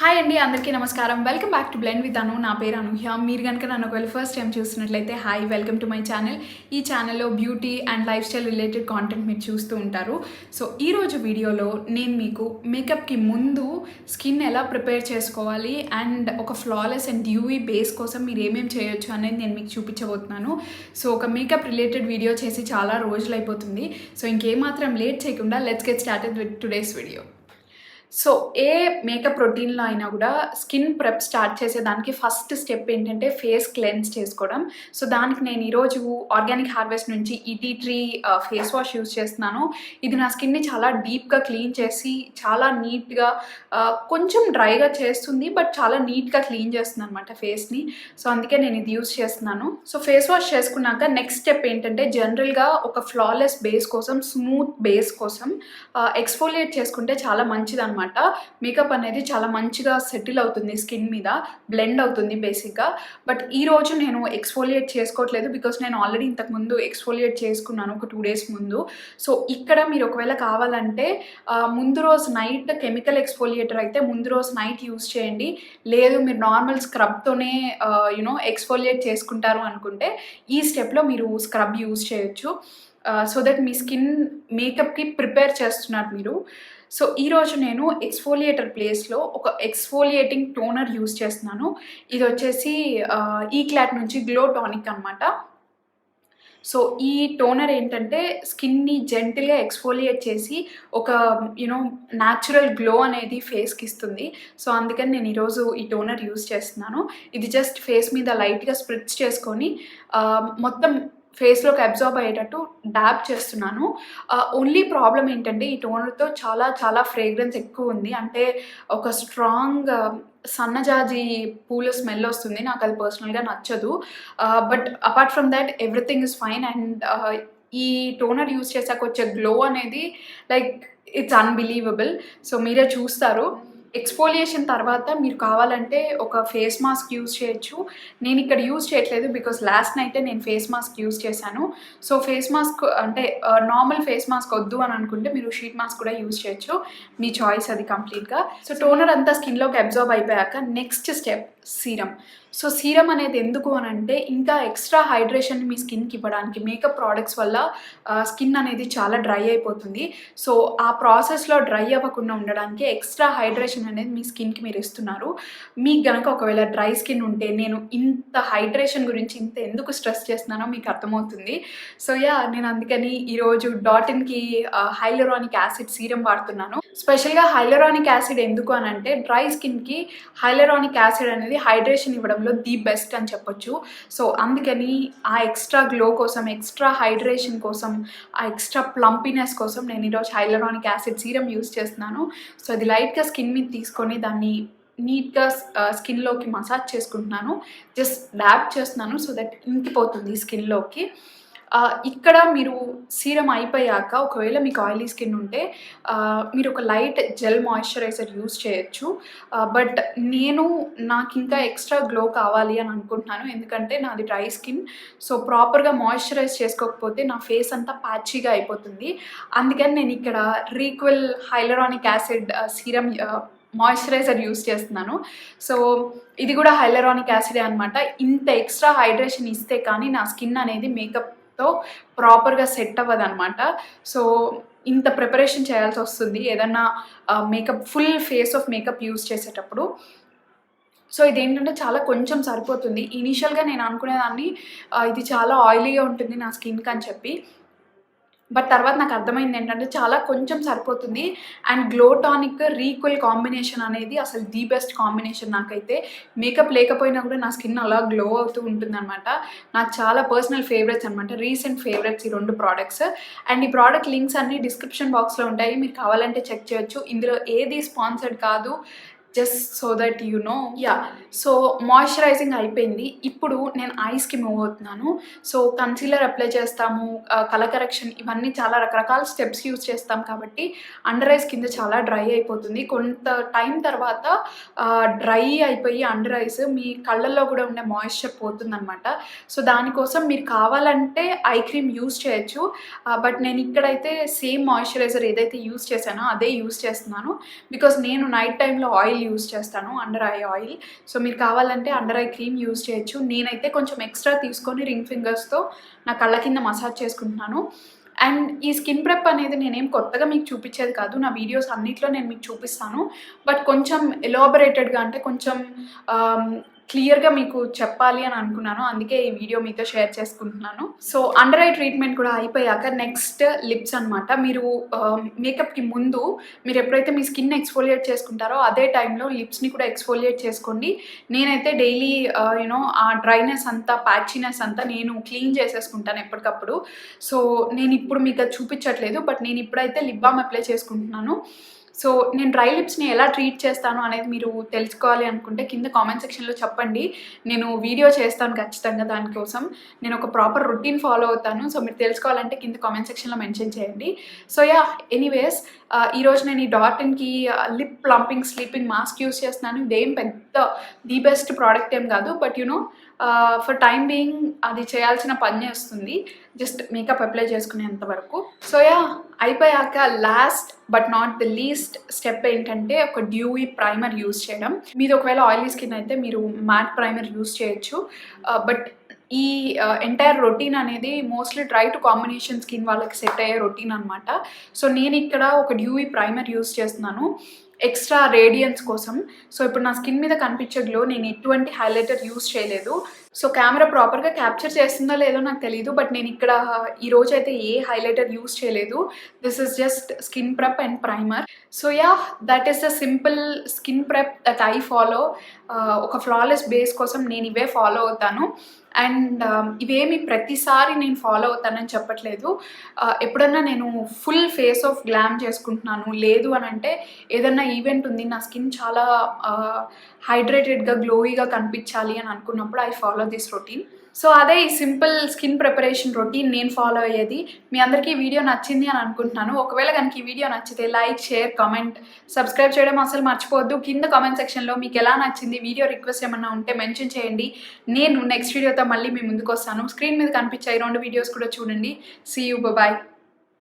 Hi అండి, అందరికీ నమస్కారం. Welcome back to blend with Anu. నా పేరు అనూహ్య. మీరు కనుక నన్ను ఒకవేళ ఫస్ట్ టైం చూస్తున్నట్లయితే hi, welcome to my channel. ఈ ఛానల్లో beauty and lifestyle related content మీరు చూస్తూ ఉంటారు. సో ఈరోజు వీడియోలో నేను మీకు మేకప్కి ముందు స్కిన్ ఎలా ప్రిపేర్ చేసుకోవాలి అండ్ ఒక ఫ్లాలెస్ అండ్ డ్యూవీ బేస్ కోసం మీరు ఏమేమి చేయొచ్చు అనేది నేను మీకు చూపించబోతున్నాను. సో ఒక మేకప్ రిలేటెడ్ వీడియో చేసి చాలా రోజులు అయిపోతుంది. సో ఇంకేమాత్రం లేట్ చేయకుండా let's get started with today's video. So ఏ మేకప్ రొటీన్లో అయినా కూడా స్కిన్ ప్రెప్ స్టార్ట్ చేసేదానికి ఫస్ట్ స్టెప్ ఏంటంటే ఫేస్ క్లెన్స్ చేసుకోవడం. సో దానికి నేను ఈరోజు ఆర్గానిక్ హార్వెస్ట్ నుంచి tea tree face wash use చేస్తున్నాను. ఇది నా స్కిన్ని చాలా డీప్గా క్లీన్ చేసి చాలా నీట్గా కొంచెం డ్రైగా చేస్తుంది, బట్ చాలా నీట్గా క్లీన్ చేస్తుంది అనమాట ఫేస్ని. సో అందుకే నేను ఇది యూజ్ చేస్తున్నాను. సో ఫేస్ వాష్ చేసుకున్నాక నెక్స్ట్ స్టెప్ ఏంటంటే జనరల్గా ఒక ఫ్లాలెస్ బేస్ కోసం, స్మూత్ బేస్ కోసం ఎక్స్ఫోలియేట్ చేసుకుంటే చాలా మంచిది అనమాట. మేకప్ అనేది చాలా మంచిగా సెటిల్ అవుతుంది, స్కిన్ మీద బ్లెండ్ అవుతుంది బేసిక్గా. బట్ ఈరోజు నేను ఎక్స్ఫోలియేట్ చేసుకోవట్లేదు, బికాస్ నేను ఆల్రెడీ ఇంతకుముందు ఎక్స్ఫోలియేట్ చేసుకున్నాను ఒక 2 days ముందు. సో ఇక్కడ మీరు ఒకవేళ కావాలంటే ముందు రోజు నైట్ కెమికల్ ఎక్స్ఫోలియేటర్ అయితే ముందు రోజు నైట్ యూస్ చేయండి. లేదు మీరు నార్మల్ స్క్రబ్తోనే ఎక్స్ఫోలియేట్ చేసుకుంటారు అనుకుంటే ఈ స్టెప్లో మీరు స్క్రబ్ యూస్ చేయొచ్చు. సో దట్ మీ స్కిన్ మేకప్కి ప్రిపేర్ చేస్తున్నారు మీరు. సో ఈరోజు నేను ఎక్స్ఫోలియేటర్ ప్లేస్లో ఒక ఎక్స్ఫోలియేటింగ్ టోనర్ యూజ్ చేస్తున్నాను. ఇది వచ్చేసి ఈక్లాట్ నుంచి గ్లో టానిక్ అనమాట. సో ఈ టోనర్ ఏంటంటే స్కిన్ని జెంటిల్గా ఎక్స్ఫోలియేట్ చేసి ఒక న్యాచురల్ గ్లో అనేది ఫేస్కి ఇస్తుంది. సో అందుకని నేను ఈరోజు ఈ టోనర్ యూజ్ చేస్తున్నాను. ఇది జస్ట్ ఫేస్ మీద లైట్గా స్ప్రిట్స్ చేసుకొని మొత్తం ఫేస్లోకి అబ్జార్బ్ అయ్యేటట్టు డాబ్ చేస్తున్నాను. ఓన్లీ ప్రాబ్లం ఏంటంటే ఈ టోనర్తో చాలా చాలా ఫ్రేగ్రెన్స్ ఎక్కువ ఉంది. అంటే ఒక స్ట్రాంగ్ సన్నజాజి పూల స్మెల్ వస్తుంది. నాకు అది పర్సనల్గా నచ్చదు. But apart from that everything is fine. And ఈ టోనర్ యూజ్ చేసాక వచ్చే గ్లో అనేది లైక్ ఇట్స్ అన్బిలీవబుల్. సో మీరే చూస్తారు. ఎక్స్ఫోలియేషన్ తర్వాత మీరు కావాలంటే ఒక ఫేస్ మాస్క్ యూజ్ చేయొచ్చు. నేను ఇక్కడ యూజ్ చేయట్లేదు బికాస్ లాస్ట్ నైటే నేను ఫేస్ మాస్క్ యూజ్ చేశాను. సో ఫేస్ మాస్క్ అంటే నార్మల్ ఫేస్ మాస్క్ వద్దు అని అనుకుంటే మీరు షీట్ మాస్క్ కూడా యూజ్ చేయొచ్చు. మీ చాయిస్ అది కంప్లీట్గా. సో టోనర్ అంతా స్కిన్లోకి అబ్జార్బ్ అయిపోయాక next step serum. So serum అనేది ఎందుకు అని అంటే ఇంకా ఎక్స్ట్రా హైడ్రేషన్ మీ స్కిన్కి ఇవ్వడానికి. మేకప్ ప్రోడక్ట్స్ వల్ల స్కిన్ అనేది చాలా డ్రై అయిపోతుంది. సో ఆ ప్రాసెస్లో డ్రై అవ్వకుండా ఉండడానికి ఎక్స్ట్రా హైడ్రేషన్ అనేది మీ స్కిన్కి మీరు ఇస్తున్నారు. మీకు గనక ఒకవేళ డ్రై స్కిన్ ఉంటే నేను ఇంత హైడ్రేషన్ గురించి ఇంత ఎందుకు స్ట్రెస్ చేస్తున్నానో మీకు అర్థమవుతుంది. సో నేను అందుకని ఈరోజు డాటిన్కి హైలరానిక్ యాసిడ్ సీరం వాడుతున్నాను. స్పెషల్గా హైలరానిక్ యాసిడ్ ఎందుకు అని అంటే డ్రై స్కిన్కి హైలరానిక్ యాసిడ్ అనేది హైడ్రేషన్ ఇవ్వడంలో ది బెస్ట్ అని చెప్పొచ్చు. సో అందుకని ఆ ఎక్స్ట్రా గ్లో కోసం, ఎక్స్ట్రా హైడ్రేషన్ కోసం, ఆ ఎక్స్ట్రా ప్లంపీనెస్ కోసం నేను ఈరోజు హైలరానిక్ యాసిడ్ సీరం యూజ్ చేస్తున్నాను. సో అది లైట్గా స్కిన్ మీద తీసుకొని దాన్ని నీట్గా స్కిన్లోకి మసాజ్ చేసుకుంటున్నాను. జస్ట్ డాబ్ చేస్తున్నాను సో దట్ ఇంకిపోతుంది స్కిన్లోకి. ఇక్కడ మీరు సీరం అయిపోయాక ఒకవేళ మీకు ఆయిలీ స్కిన్ ఉంటే మీరు ఒక లైట్ జెల్ మాయిశ్చరైజర్ యూజ్ చేయొచ్చు. బట్ నాకు ఇంకా ఎక్స్ట్రా గ్లో కావాలి అని అనుకుంటున్నాను, ఎందుకంటే నాది డ్రై స్కిన్. సో ప్రాపర్గా మాయిశ్చరైజ్ చేసుకోకపోతే నా ఫేస్ అంతా ప్యాచీగా అయిపోతుంది. అందుకని నేను ఇక్కడ Reequil hyaluronic acid serum moisturiser use చేస్తున్నాను. సో ఇది కూడా హైలరానిక్ యాసిడే అనమాట. ఇంత ఎక్స్ట్రా హైడ్రేషన్ ఇస్తే కానీ నా స్కిన్ అనేది మేకప్తో ప్రాపర్గా సెట్ అవ్వదు అనమాట. సో ఇంత ప్రిపరేషన్ చేయాల్సి వస్తుంది ఏదన్నా makeup full face of makeup use చేసేటప్పుడు. సో ఇదేంటంటే చాలా కొంచెం సరిపోతుంది. ఇనీషియల్గా నేను అనుకునేదాన్ని ఇది చాలా ఆయిలీగా ఉంటుంది నా స్కిన్కి అని చెప్పి. బట్ తర్వాత నాకు అర్థమైంది ఏంటంటే చాలా కొంచెం సరిపోతుంది. అండ్ గ్లో టానిక్ రీక్వెల్ కాంబినేషన్ అనేది అసలు ది బెస్ట్ కాంబినేషన్. నాకైతే మేకప్ లేకపోయినా కూడా నా స్కిన్ అలా గ్లో అవుతూ ఉంటుంది అనమాట. నాకు చాలా పర్సనల్ ఫేవరెట్స్ అనమాట, రీసెంట్ ఫేవరెట్స్ ఈ 2 ప్రోడక్ట్స్. అండ్ ఈ ప్రోడక్ట్ లింక్స్ అన్నీ డిస్క్రిప్షన్ బాక్స్లో ఉంటాయి, మీరు కావాలంటే చెక్ చేయొచ్చు. ఇందులో ఏది స్పాన్సర్డ్ కాదు, just so that so moisturising అయిపోయింది. ఇప్పుడు నేను ఐస్కి మూవ్ అవుతున్నాను. సో కన్సీలర్ అప్లై చేస్తాము, కలర్ కరెక్షన్, ఇవన్నీ చాలా రకరకాల స్టెప్స్ యూజ్ చేస్తాం కాబట్టి అండర్ ఐస్ కింద చాలా డ్రై అయిపోతుంది. కొంత టైం తర్వాత డ్రై అయిపోయి అండర్ ఐస్ మీ కళ్ళల్లో కూడా ఉండే మాయిశ్చర్ పోతుంది అనమాట. సో దానికోసం మీరు కావాలంటే ఐ క్రీమ్ యూజ్ చేయొచ్చు. బట్ నేను ఇక్కడైతే సేమ్ మాయిశ్చరైజర్ ఏదైతే యూజ్ చేశానో అదే యూజ్ చేస్తున్నాను. బికాస్ నేను నైట్ టైంలో ఆయిల్ ఆయిల్ యూస్ చేస్తాను, అండర్ ఐ ఆయిల్. సో మీరు కావాలంటే అండర్ ఐ క్రీమ్ యూస్ చేయొచ్చు. నేనైతే కొంచెం ఎక్స్ట్రా తీసుకొని రింగ్ ఫింగర్స్తో నా కళ్ళ కింద మసాజ్ చేసుకుంటున్నాను. అండ్ ఈ స్కిన్ ప్రెప్ అనేది నేనేం కొత్తగా మీకు చూపించేది కాదు, నా వీడియోస్ అన్నిట్లో నేను మీకు చూపిస్తాను. బట్ కొంచెం ఎలాబరేటెడ్గా, అంటే కొంచెం క్లియర్గా మీకు చెప్పాలి అని అనుకున్నాను, అందుకే ఈ వీడియో మీతో షేర్ చేసుకుంటున్నాను. సో అండర్ ఐ ట్రీట్మెంట్ కూడా అయిపోయాక నెక్స్ట్ లిప్స్ అనమాట. మీరు మేకప్కి ముందు మీరు ఎప్పుడైతే మీ స్కిన్ ఎక్స్ఫోలియేట్ చేసుకుంటారో అదే టైంలో లిప్స్ని కూడా ఎక్స్ఫోలియేట్ చేసుకోండి. నేనైతే డైలీ ఆ డ్రైనెస్ అంతా, ప్యాచీనెస్ అంతా నేను క్లీన్ చేసేసుకుంటాను ఎప్పటికప్పుడు. సో నేను ఇప్పుడు మీకు అది చూపించట్లేదు, బట్ నేను ఇప్పుడైతే లిప్ బామ్ అప్లై చేసుకుంటున్నాను. సో నేను డ్రై లిప్స్ని ఎలా ట్రీట్ చేస్తాను అనేది మీరు తెలుసుకోవాలి అనుకుంటే కింద కామెంట్ సెక్షన్లో చెప్పండి, నేను వీడియో చేస్తాను ఖచ్చితంగా. దానికోసం నేను ఒక ప్రాపర్ రొటీన్ ఫాలో అవుతాను. సో మీరు తెలుసుకోవాలంటే కింద కామెంట్ సెక్షన్లో మెన్షన్ చేయండి. సో ఎనీవేస్ ఈరోజు నేను ఈ డాట్కి lip plumping sleeping mask use చేస్తున్నాను. ఇదేం పెద్ద ది బెస్ట్ ప్రోడక్ట్ ఏం కాదు, బట్ ఫర్ టైమ్ బీయింగ్ అది చేయాల్సిన పని చేస్తుంది, జస్ట్ మేకప్ అప్లై చేసుకునేంత వరకు. సో అయిపోయాక last but not the least step ఏంటంటే ఒక డ్యూయి ప్రైమర్ యూస్ చేయడం. మీది ఒకవేళ ఆయిలీ స్కిన్ అయితే మీరు మ్యాట్ ప్రైమర్ యూస్ చేయొచ్చు. బట్ ఈ ఎంటైర్ రొటీన్ అనేది mostly dry to combination skin వాళ్ళకి సెట్ అయ్యే రొటీన్ అనమాట. సో నేను ఇక్కడ ఒక డ్యూయి ప్రైమర్ యూస్ చేస్తున్నాను ఎక్స్ట్రా రేడియన్స్ కోసం. సో ఇప్పుడు నా స్కిన్ మీద కనిపించే గ్లో నేను ఎటువంటి హైలైటర్ యూస్ చేయలేదు. సో కెమెరా ప్రాపర్గా క్యాప్చర్ చేస్తుందో లేదో నాకు తెలియదు, బట్ నేను ఇక్కడ ఈరోజు అయితే ఏ హైలైటర్ యూస్ చేయలేదు. This is just skin prep and primer. So that is the simple skin prep that I follow. ఒక ఫ్లాలెస్ బేస్ కోసం నేను ఇవే ఫాలో అవుతాను. అండ్ ఇవేమి ప్రతిసారి నేను ఫాలో అవుతానని చెప్పట్లేదు. ఎప్పుడన్నా నేను ఫుల్ ఫేస్ ఆఫ్ గ్లామ్ చేసుకుంటున్నాను, లేదు అని అంటే ఏదన్నా ఈవెంట్ ఉంది, నా స్కిన్ చాలా హైడ్రేటెడ్గా గ్లోయిగా కనిపించాలి అని అనుకున్నప్పుడు I follow this routine. So అదే ఈ సింపుల్ స్కిన్ ప్రిపరేషన్ రొటీన్ నేను ఫాలో అయ్యేది. మీ అందరికీ ఈ వీడియో నచ్చింది అని అనుకుంటున్నాను. ఒకవేళ కనుక ఈ వీడియో నచ్చితే లైక్, షేర్, కామెంట్, సబ్స్క్రైబ్ చేయడం అసలు మర్చిపోవద్దు. కింద కామెంట్ సెక్షన్లో మీకు ఎలా నచ్చింది, వీడియో రిక్వెస్ట్ ఏమన్నా ఉంటే మెన్షన్ చేయండి. నేను నెక్స్ట్ వీడియోతో మళ్ళీ మీ ముందుకు వస్తాను. స్క్రీన్ మీద కనిపించే 2 వీడియోస్ కూడా చూడండి. See you, bye.